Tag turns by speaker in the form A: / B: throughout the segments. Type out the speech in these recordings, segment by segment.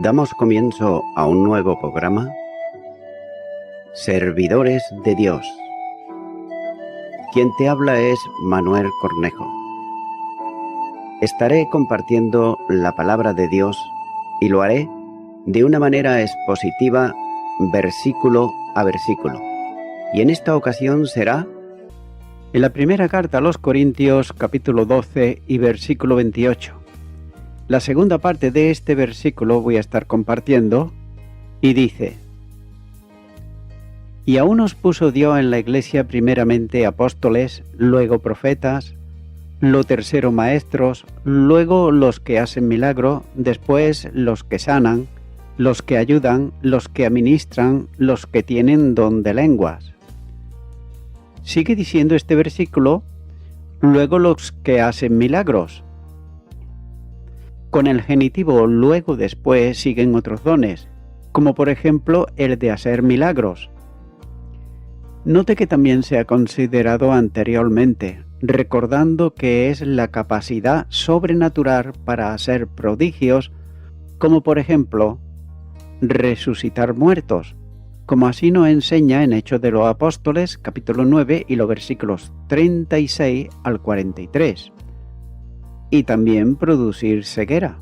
A: Damos comienzo a un nuevo programa, Servidores de Dios. Quien te habla es Manuel Cornejo. Estaré compartiendo la palabra de Dios y lo haré de una manera expositiva, versículo a versículo. Y en esta ocasión será en la primera carta a los Corintios, capítulo 12 y versículo 28. La segunda parte de este versículo voy a estar compartiendo y dice: Y a unos puso Dios en la iglesia primeramente apóstoles, luego profetas, lo tercero maestros, luego los que hacen milagro, después los que sanan, los que ayudan, los que administran, los que tienen don de lenguas. Sigue diciendo este versículo, luego los que hacen milagros. Con el genitivo luego después siguen otros dones, como por ejemplo el de hacer milagros. Note que también se ha considerado anteriormente, recordando que es la capacidad sobrenatural para hacer prodigios, como por ejemplo resucitar muertos, como así nos enseña en Hechos de los Apóstoles, capítulo 9 y los versículos 36 al 43. Y también producir ceguera.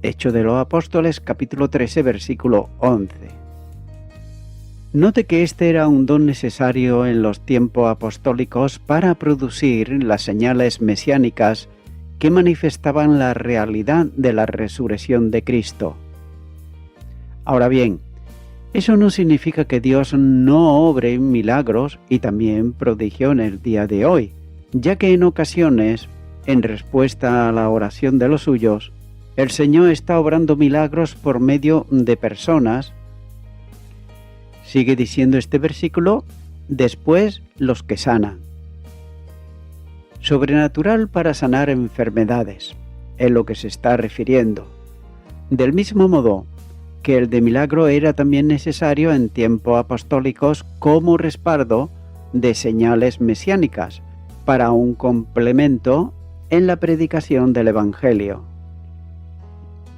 A: Hechos de los Apóstoles, capítulo 13, versículo 11. Note que este era un don necesario en los tiempos apostólicos para producir las señales mesiánicas que manifestaban la realidad de la resurrección de Cristo. Ahora bien, eso no significa que Dios no obre milagros y también prodigios en el día de hoy, ya que en ocasiones, en respuesta a la oración de los suyos, el Señor está obrando milagros por medio de personas. Sigue diciendo este versículo, después los que sanan. Sobrenatural para sanar enfermedades, es lo que se está refiriendo. Del mismo modo que el de milagro era también necesario en tiempos apostólicos como respaldo de señales mesiánicas, para un complemento en la predicación del Evangelio.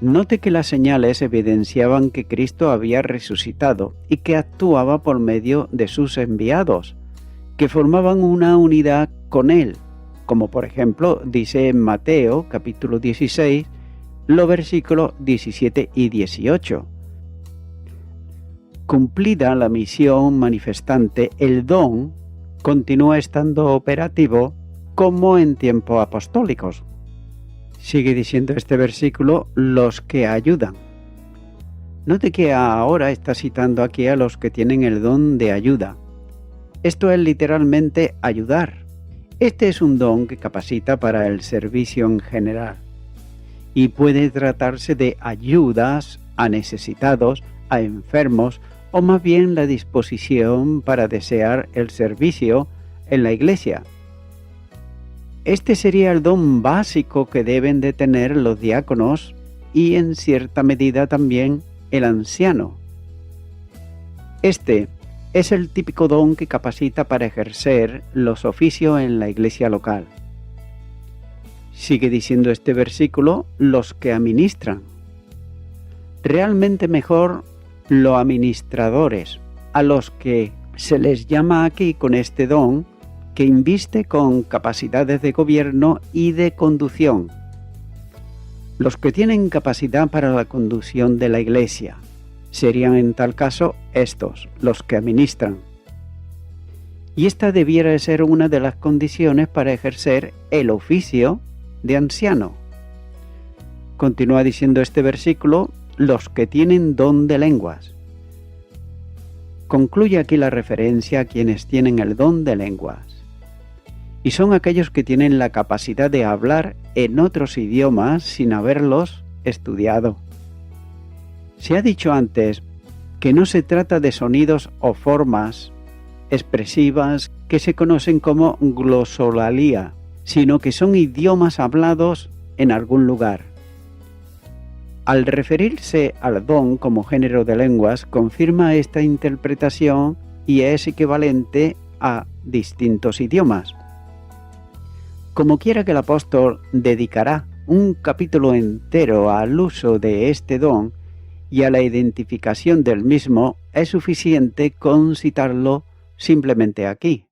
A: Note que las señales evidenciaban que Cristo había resucitado y que actuaba por medio de sus enviados, que formaban una unidad con Él, como por ejemplo dice en Mateo capítulo 16, los versículos 17 y 18. Cumplida la misión manifestante, el don continúa estando operativo como en tiempos apostólicos. Sigue diciendo este versículo, los que ayudan. Note que ahora está citando aquí a los que tienen el don de ayuda. Esto es literalmente ayudar. Este es un don que capacita para el servicio en general. Y puede tratarse de ayudas a necesitados, a enfermos, o más bien la disposición para desear el servicio en la iglesia. Este sería el don básico que deben de tener los diáconos y en cierta medida también el anciano. Este es el típico don que capacita para ejercer los oficios en la iglesia local. Sigue diciendo este versículo, los que administran. Realmente mejor los administradores, a los que se les llama aquí con este don, que inviste con capacidades de gobierno y de conducción. Los que tienen capacidad para la conducción de la iglesia serían en tal caso estos, los que administran. Y esta debiera ser una de las condiciones para ejercer el oficio de anciano. Continúa diciendo este versículo, los que tienen don de lenguas. Concluye aquí la referencia a quienes tienen el don de lenguas. Y son aquellos que tienen la capacidad de hablar en otros idiomas sin haberlos estudiado. Se ha dicho antes que no se trata de sonidos o formas expresivas que se conocen como glosolalia, sino que son idiomas hablados en algún lugar. Al referirse al don como género de lenguas, confirma esta interpretación y es equivalente a distintos idiomas. Como quiera que el apóstol dedicará un capítulo entero al uso de este don y a la identificación del mismo es suficiente con citarlo simplemente aquí.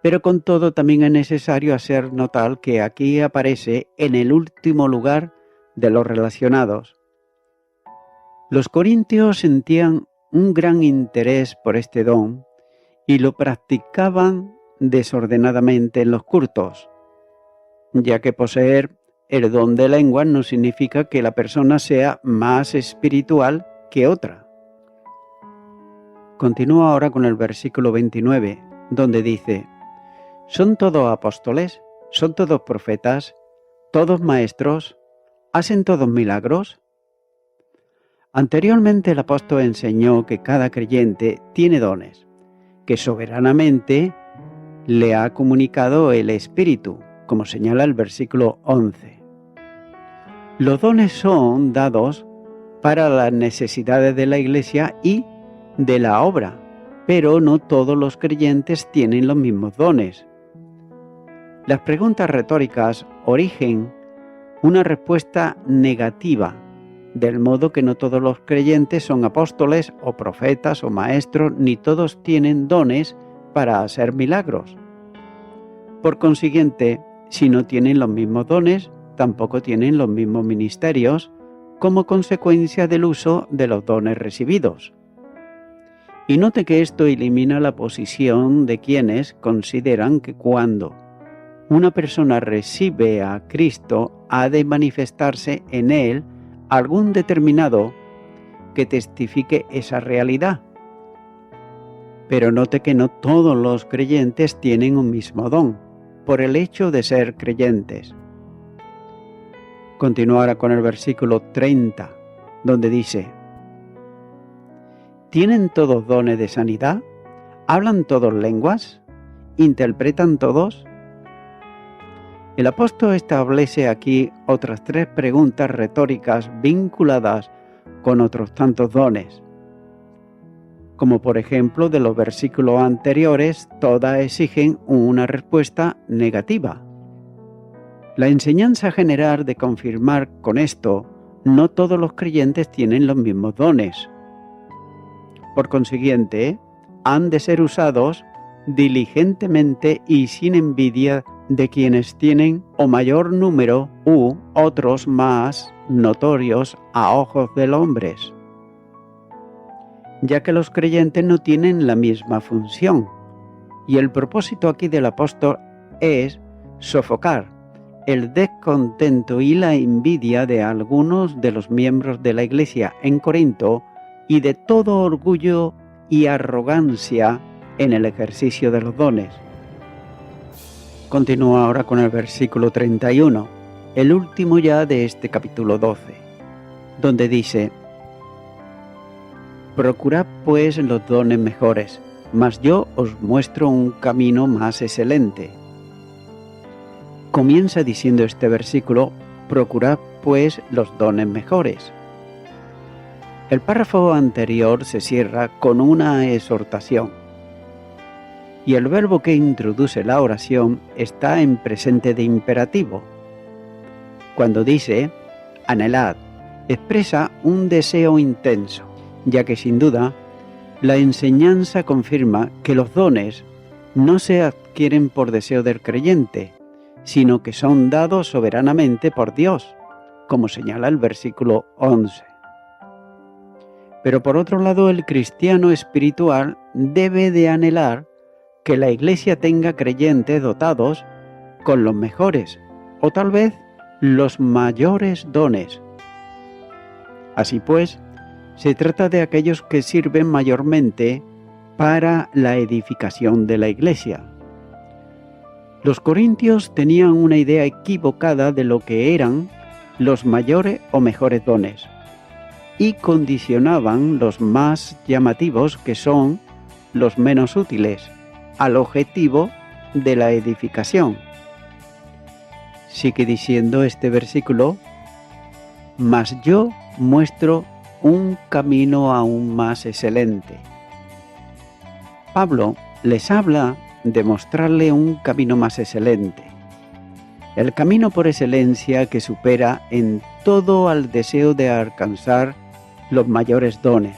A: Pero con todo también es necesario hacer notar que aquí aparece en el último lugar de los relacionados. Los corintios sentían un gran interés por este don y lo practicaban desordenadamente en los cultos, ya que poseer el don de lengua no significa que la persona sea más espiritual que otra. Continúa ahora con el versículo 29, donde dice: ¿son todos apóstoles? ¿Son todos profetas? ¿Todos maestros? ¿Hacen todos milagros? Anteriormente el apóstol enseñó que cada creyente tiene dones, que soberanamente le ha comunicado el Espíritu, como señala el versículo 11. Los dones son dados para las necesidades de la Iglesia y de la obra, pero no todos los creyentes tienen los mismos dones. Las preguntas retóricas origen una respuesta negativa, del modo que no todos los creyentes son apóstoles o profetas o maestros, ni todos tienen dones para hacer milagros. Por consiguiente, si no tienen los mismos dones, tampoco tienen los mismos ministerios, como consecuencia del uso de los dones recibidos. Y note que esto elimina la posición de quienes consideran que cuando una persona recibe a Cristo, ha de manifestarse en él algún determinado que testifique esa realidad. Pero note que no todos los creyentes tienen un mismo don, por el hecho de ser creyentes. Continúa ahora con el versículo 30, donde dice: ¿tienen todos dones de sanidad? ¿Hablan todos lenguas? ¿Interpretan todos? El apóstol establece aquí otras 3 preguntas retóricas vinculadas con otros tantos dones. Como por ejemplo de los versículos anteriores, todas exigen una respuesta negativa. La enseñanza general de confirmar con esto, no todos los creyentes tienen los mismos dones. Por consiguiente, han de ser usados diligentemente y sin envidia de quienes tienen o mayor número u otros más notorios a ojos de los hombres, ya que los creyentes no tienen la misma función, y el propósito aquí del apóstol es sofocar el descontento y la envidia de algunos de los miembros de la Iglesia en Corinto y de todo orgullo y arrogancia en el ejercicio de los dones. Continúa ahora con el versículo 31, el último ya de este capítulo 12, donde dice: procurad pues los dones mejores, mas yo os muestro un camino más excelente. Comienza diciendo este versículo: procurad pues los dones mejores. El párrafo anterior se cierra con una exhortación, y el verbo que introduce la oración está en presente de imperativo. Cuando dice anhelad, expresa un deseo intenso, ya que sin duda la enseñanza confirma que los dones no se adquieren por deseo del creyente, sino que son dados soberanamente por Dios, como señala el versículo 11. Pero por otro lado, el cristiano espiritual debe de anhelar que la Iglesia tenga creyentes dotados con los mejores, o tal vez los mayores dones. Así pues, se trata de aquellos que sirven mayormente para la edificación de la Iglesia. Los corintios tenían una idea equivocada de lo que eran los mayores o mejores dones, y condicionaban los más llamativos, que son los menos útiles, al objetivo de la edificación. Sigue diciendo este versículo: mas yo muestro un camino aún más excelente. Pablo les habla de mostrarle un camino más excelente, el camino por excelencia que supera en todo al deseo de alcanzar los mayores dones,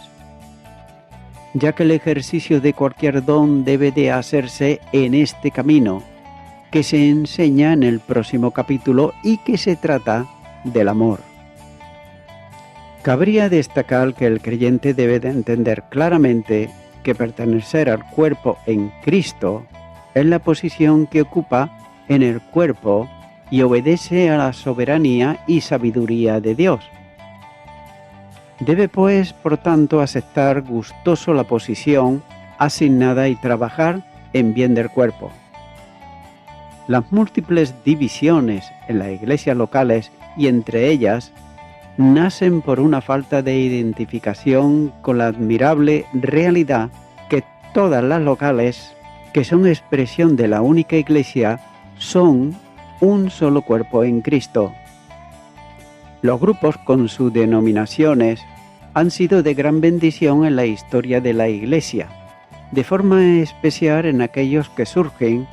A: ya que el ejercicio de cualquier don debe de hacerse en este camino, que se enseña en el próximo capítulo y que se trata del amor. Cabría destacar que el creyente debe de entender claramente que pertenecer al cuerpo en Cristo es la posición que ocupa en el cuerpo y obedece a la soberanía y sabiduría de Dios. Debe pues, por tanto, aceptar gustoso la posición asignada y trabajar en bien del cuerpo. Las múltiples divisiones en las iglesias locales y entre ellas nacen por una falta de identificación con la admirable realidad que todas las locales, que son expresión de la única iglesia, son un solo cuerpo en Cristo. Los grupos con sus denominaciones han sido de gran bendición en la historia de la iglesia, de forma especial en aquellos que surgen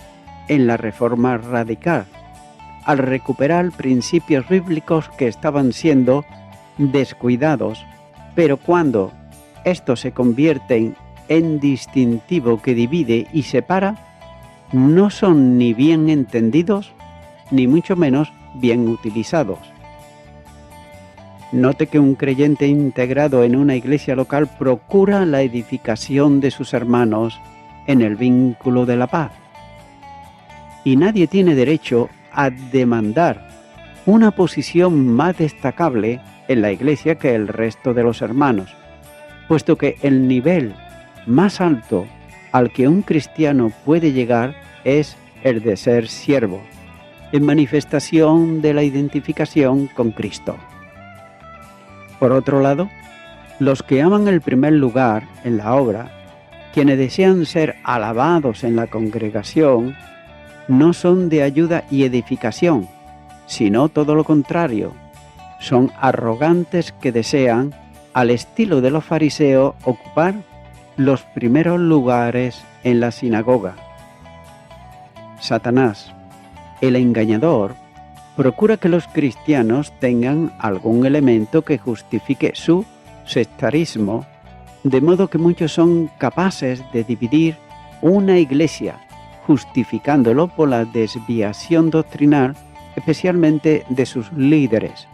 A: en la Reforma Radical, al recuperar principios bíblicos que estaban siendo descuidados, pero cuando estos se convierten en distintivo que divide y separa, no son ni bien entendidos, ni mucho menos bien utilizados. Note que un creyente integrado en una iglesia local procura la edificación de sus hermanos en el vínculo de la paz. Y nadie tiene derecho a demandar una posición más destacable en la iglesia que el resto de los hermanos, puesto que el nivel más alto al que un cristiano puede llegar es el de ser siervo, en manifestación de la identificación con Cristo. Por otro lado, los que aman el primer lugar en la obra, quienes desean ser alabados en la congregación, no son de ayuda y edificación, sino todo lo contrario. Son arrogantes que desean, al estilo de los fariseos, ocupar los primeros lugares en la sinagoga. Satanás, el engañador, procura que los cristianos tengan algún elemento que justifique su sectarismo, de modo que muchos son capaces de dividir una iglesia, justificándolo por la desviación doctrinal, especialmente de sus líderes.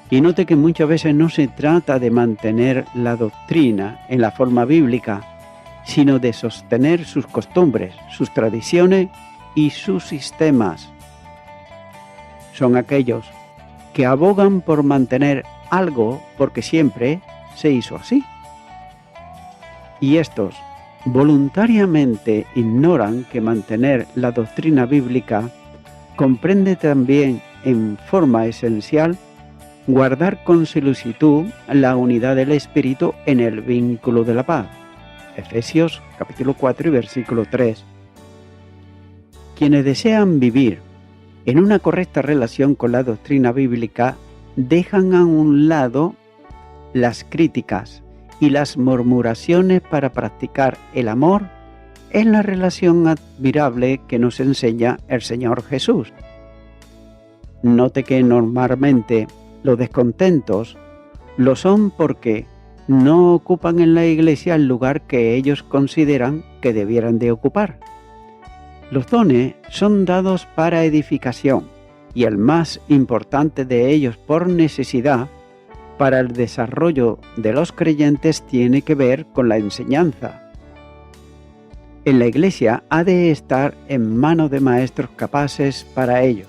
A: Y note que muchas veces no se trata de mantener la doctrina en la forma bíblica, sino de sostener sus costumbres, sus tradiciones y sus sistemas. Son aquellos que abogan por mantener algo porque siempre se hizo así. Y estos voluntariamente ignoran que mantener la doctrina bíblica comprende también en forma esencial guardar con solicitud la unidad del Espíritu en el vínculo de la paz. Efesios capítulo 4 y versículo 3. Quienes desean vivir en una correcta relación con la doctrina bíblica dejan a un lado las críticas y las murmuraciones para practicar el amor en la relación admirable que nos enseña el Señor Jesús. Note que normalmente los descontentos lo son porque no ocupan en la iglesia el lugar que ellos consideran que debieran de ocupar. Los dones son dados para edificación y el más importante de ellos por necesidad para el desarrollo de los creyentes tiene que ver con la enseñanza. En la iglesia ha de estar en manos de maestros capaces para ello.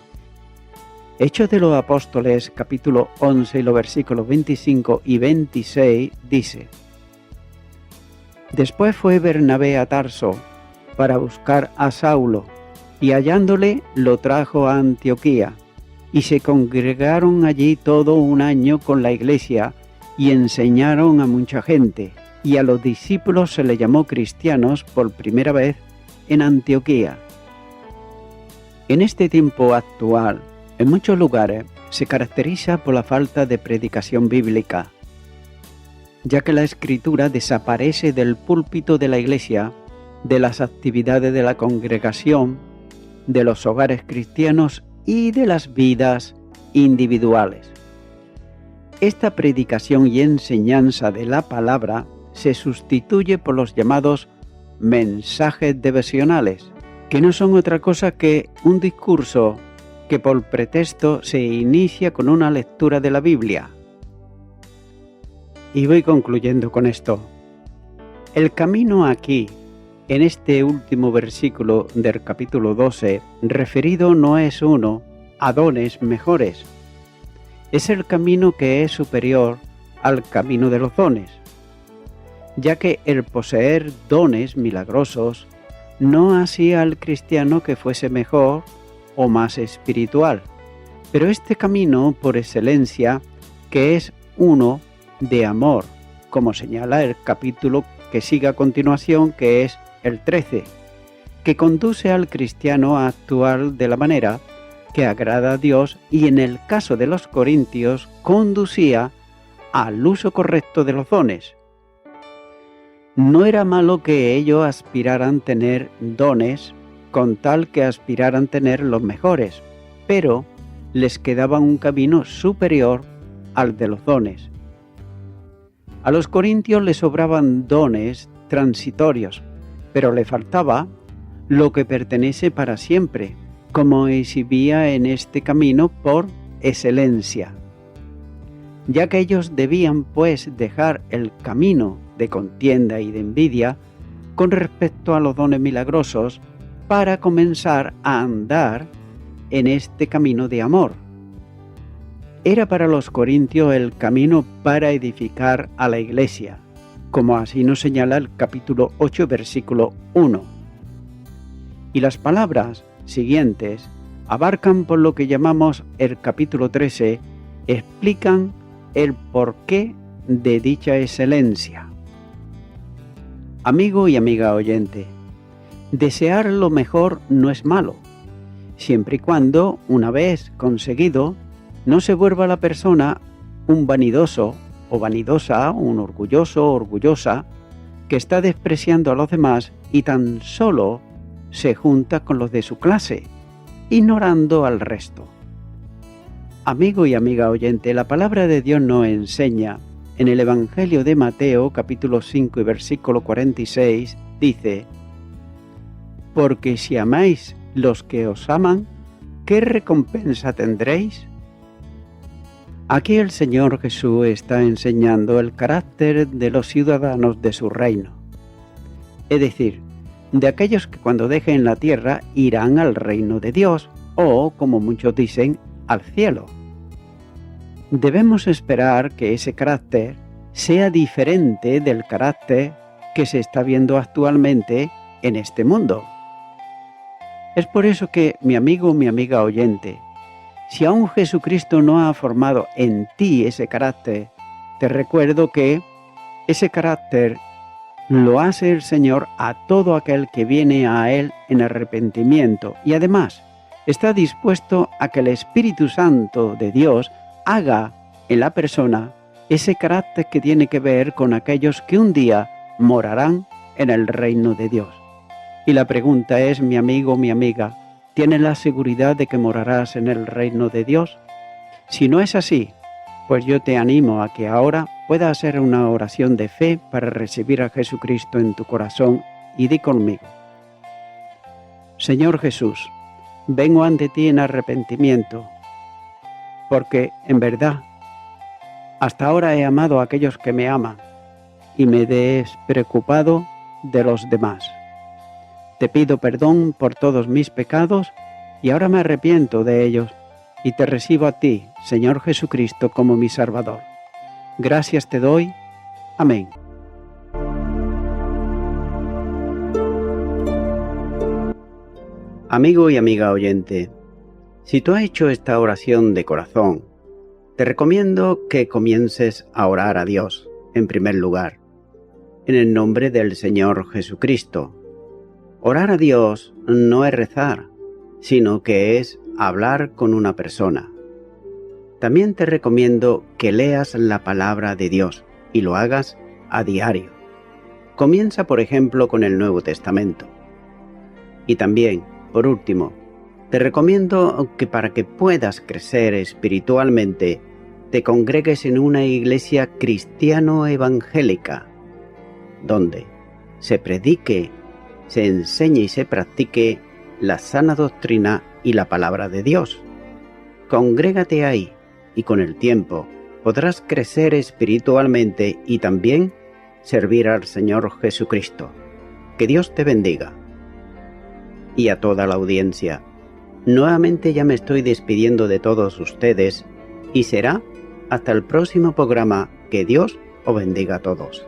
A: Hechos de los Apóstoles, capítulo 11 y los versículos 25 y 26 dice: Después fue Bernabé a Tarso para buscar a Saulo, y hallándole lo trajo a Antioquía, y se congregaron allí todo un año con la iglesia, y enseñaron a mucha gente, y a los discípulos se les llamó cristianos por primera vez en Antioquía. En este tiempo actual, en muchos lugares se caracteriza por la falta de predicación bíblica, ya que la Escritura desaparece del púlpito de la iglesia, de las actividades de la congregación, de los hogares cristianos y de las vidas individuales. esta predicación y enseñanza de la palabra se sustituye por los llamados mensajes devocionales, que no son otra cosa que un discurso que por pretexto se inicia con una lectura de la Biblia. Y voy concluyendo con esto. El camino aquí, en este último versículo del capítulo 12, referido no es uno a dones mejores. Es el camino que es superior al camino de los dones, ya que el poseer dones milagrosos no hacía al cristiano que fuese mejor o más espiritual, pero este camino por excelencia que es uno de amor, como señala el capítulo que sigue a continuación, que es el 13, que conduce al cristiano a actuar de la manera que agrada a Dios y en el caso de los corintios conducía al uso correcto de los dones. No era malo que ellos aspiraran a tener dones con tal que aspiraran a tener los mejores, pero les quedaba un camino superior al de los dones. A los corintios les sobraban dones transitorios, pero le faltaba lo que pertenece para siempre, como exhibía en este camino por excelencia, ya que ellos debían pues dejar el camino de contienda y de envidia con respecto a los dones milagrosos para comenzar a andar en este camino de amor. Era para los corintios el camino para edificar a la iglesia, como así nos señala el capítulo 8, versículo 1. Y las palabras siguientes abarcan por lo que llamamos el capítulo 13, explican el porqué de dicha excelencia. Amigo y amiga oyente, desear lo mejor no es malo, siempre y cuando, una vez conseguido, no se vuelva la persona un vanidoso o vanidosa, un orgulloso o orgullosa, que está despreciando a los demás y tan solo se junta con los de su clase, ignorando al resto. Amigo y amiga oyente, la palabra de Dios nos enseña en el Evangelio de Mateo, capítulo 5 y versículo 46, dice: porque si amáis los que os aman, ¿qué recompensa tendréis? Aquí el Señor Jesús está enseñando el carácter de los ciudadanos de su reino, es decir, de aquellos que cuando dejen la tierra irán al reino de Dios o, como muchos dicen, al cielo. Debemos esperar que ese carácter sea diferente del carácter que se está viendo actualmente en este mundo. Es por eso que, mi amigo, mi amiga oyente, si aún Jesucristo no ha formado en ti ese carácter, te recuerdo que ese carácter lo hace el Señor a todo aquel que viene a Él en arrepentimiento y además está dispuesto a que el Espíritu Santo de Dios haga en la persona ese carácter que tiene que ver con aquellos que un día morarán en el reino de Dios. Y la pregunta es, mi amigo, mi amiga, ¿tienes la seguridad de que morarás en el reino de Dios? Si no es así, pues yo te animo a que ahora puedas hacer una oración de fe para recibir a Jesucristo en tu corazón y di conmigo: Señor Jesús, vengo ante ti en arrepentimiento, porque en verdad hasta ahora he amado a aquellos que me aman y me he despreocupado de los demás. Te pido perdón por todos mis pecados y ahora me arrepiento de ellos y te recibo a ti, Señor Jesucristo, como mi Salvador. Gracias te doy. Amén. Amigo y amiga oyente, si tú has hecho esta oración de corazón, te recomiendo que comiences a orar a Dios, en primer lugar, en el nombre del Señor Jesucristo. Orar a Dios no es rezar, sino que es hablar con una persona. También te recomiendo que leas la palabra de Dios y lo hagas a diario. Comienza, por ejemplo, con el Nuevo Testamento. Y también, por último, te recomiendo que para que puedas crecer espiritualmente, te congregues en una iglesia cristiano-evangélica, donde se predique, se enseñe y se practique la sana doctrina y la palabra de Dios. Congrégate ahí y con el tiempo podrás crecer espiritualmente y también servir al Señor Jesucristo. Que Dios te bendiga. Y a toda la audiencia, nuevamente ya me estoy despidiendo de todos ustedes y será hasta el próximo programa. Que Dios os bendiga a todos.